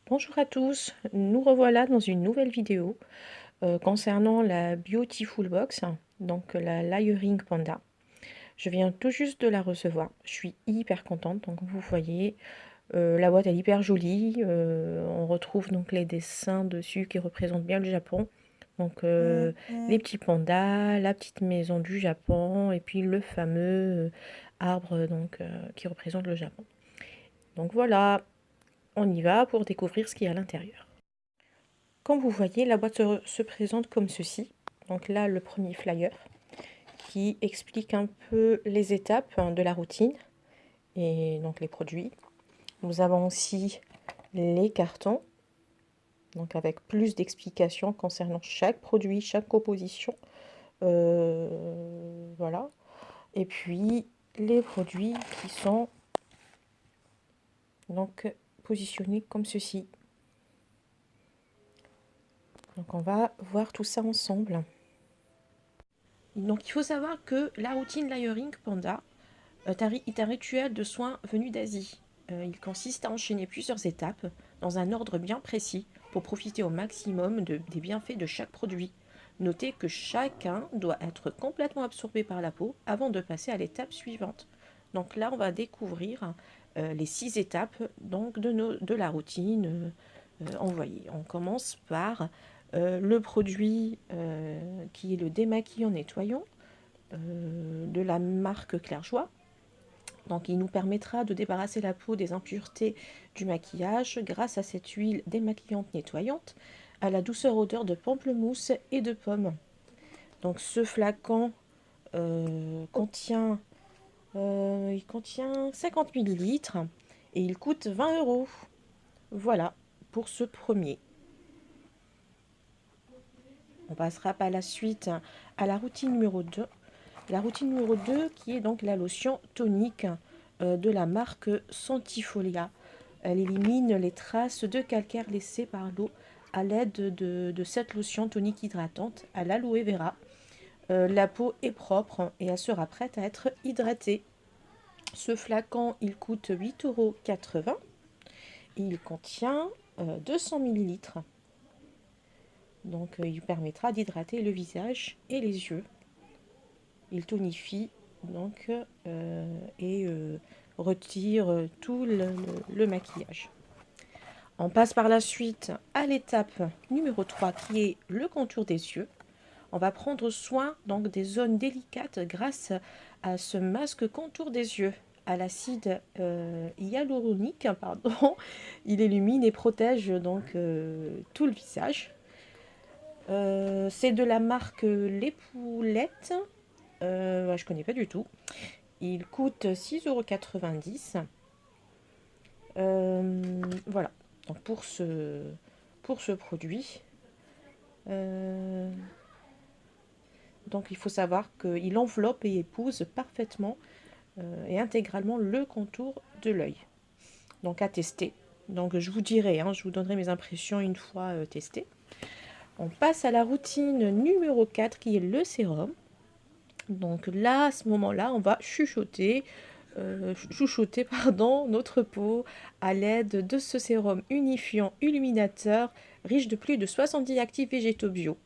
Bonjour à tous, nous revoilà dans une nouvelle vidéo concernant la Beautiful Box, donc la Layering Panda. Je viens tout juste de la recevoir, je suis hyper contente, donc vous voyez, la boîte est hyper jolie, on retrouve donc les dessins dessus qui représentent bien le Japon. Donc les petits pandas, la petite maison du Japon et puis le fameux arbre donc, qui représente le Japon. Donc voilà, on y va pour découvrir ce qu'il y a à l'intérieur. Comme vous voyez, la boîte se présente comme ceci. Donc là, le premier flyer qui explique un peu les étapes de la routine et donc les produits. Nous avons aussi les cartons, donc avec plus d'explications concernant chaque produit, chaque composition. Voilà. Et puis les produits qui sont donc positionnés comme ceci. Donc on va voir tout ça ensemble. Donc il faut savoir que la routine Layering Panda est un rituel de soins venu d'Asie. Il consiste à enchaîner plusieurs étapes dans un ordre bien précis pour profiter au maximum des bienfaits de chaque produit. Notez que chacun doit être complètement absorbé par la peau avant de passer à l'étape suivante. Donc là, on va découvrir les 6 étapes donc, de la routine envoyée. On commence par le produit qui est le démaquillant nettoyant de la marque Claire Joie. Donc il nous permettra de débarrasser la peau des impuretés du maquillage grâce à cette huile démaquillante nettoyante à la douceur odeur de pamplemousse et de pomme. Donc ce flacon il contient 50 millilitres et il coûte 20 euros. Voilà pour ce premier. On passera par la suite à la routine numéro 2. La routine numéro 2 qui est donc la lotion tonique de la marque Santifolia. Elle élimine les traces de calcaire laissées par l'eau à l'aide de cette lotion tonique hydratante à l'aloe vera. La peau est propre et elle sera prête à être hydratée. Ce flacon, il coûte 8,80 € et il contient 200 millilitres. Donc il permettra d'hydrater le visage et les yeux. Il tonifie donc et retire tout le maquillage. On passe par la suite à l'étape numéro 3 qui est le contour des yeux. On va prendre soin donc des zones délicates grâce à ce masque contour des yeux à l'acide hyaluronique, pardon. Il illumine et protège donc tout le visage. C'est de la marque Les Poulettes. Je connais pas du tout. Il coûte 6,90 €. Voilà. Donc pour ce produit, donc il faut savoir qu'il enveloppe et épouse parfaitement et intégralement le contour de l'œil. Donc à tester. Donc je vous dirai, je vous donnerai mes impressions une fois testé. On passe à la routine numéro 4 qui est le sérum. Donc là, à ce moment-là, on va chouchouter notre peau à l'aide de ce sérum unifiant illuminateur riche de plus de 70 actifs végétaux bio.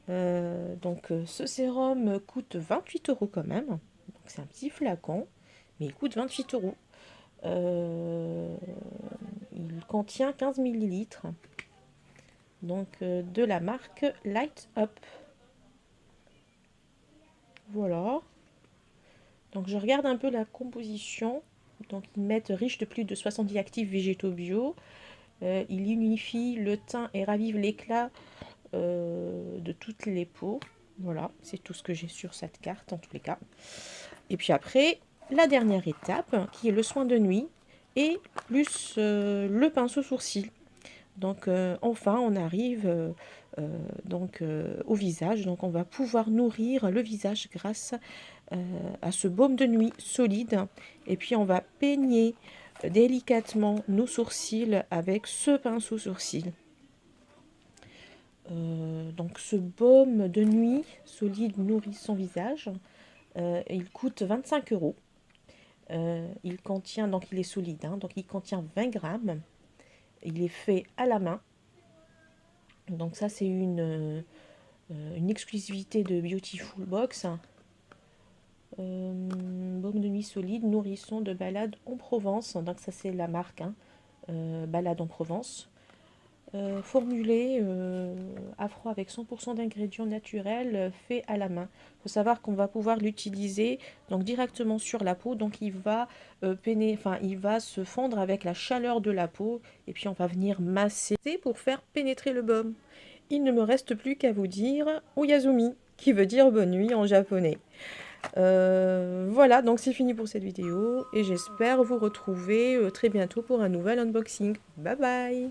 Ce sérum coûte 28 € quand même. C'est un petit flacon, mais il coûte 28 €. Il contient 15 millilitres. Donc de la marque Light Up. Voilà. Donc je regarde un peu la composition. Donc ils mettent riche de plus de 70 actifs végétaux bio. Il unifie le teint et ravive l'éclat de toutes les peaux. Voilà, c'est tout ce que j'ai sur cette carte en tous les cas. Et puis après, la dernière étape qui est le soin de nuit et plus le pinceau sourcil. Donc enfin on arrive au visage. Donc on va pouvoir nourrir le visage grâce à ce baume de nuit solide. Et puis on va peigner délicatement nos sourcils avec ce pinceau sourcil. Donc ce baume de nuit solide nourrit son visage. Il coûte 25 €. Il contient, donc il est solide, donc il contient 20 grammes. il est fait à la main. Donc ça, c'est une exclusivité de Beautiful Box. Baume de nuit solide, nourrisson de balade en Provence. Donc ça, c'est la marque, hein, balade en Provence. Formulé à froid avec 100% d'ingrédients naturels faits à la main. Il faut savoir qu'on va pouvoir l'utiliser donc directement sur la peau, donc il va il va se fondre avec la chaleur de la peau et puis on va venir masser pour faire pénétrer le baume. Il ne me reste plus qu'à vous dire Oyazumi, qui veut dire bonne nuit en japonais. Voilà, donc c'est fini pour cette vidéo et j'espère vous retrouver très bientôt pour un nouvel unboxing. Bye bye!